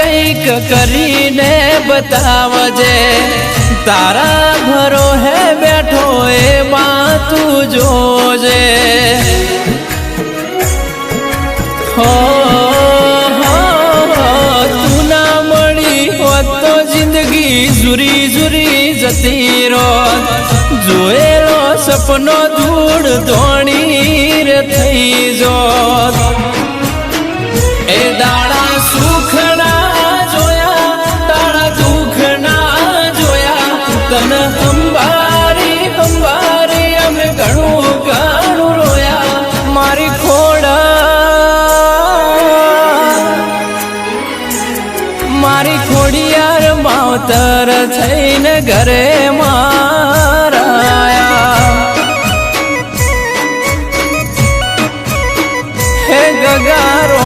કંઈક કરીને બતાવજે તારા ભરો હે બેઠો એ માં તું જોજે હો તું ના મળી હોત તો જિંદગી જુરી જુરી જતી રોત જોયેલો સપનો ધૂળ ધોણી રે થઈ જોત એ દાડા સુખના જોયા દાડા દુઃખના જોયા તને અંબારી અંબારી અમે ઘણું ઘણું રોયા મારી ખોડિયાર માવતર થઈને ઘરે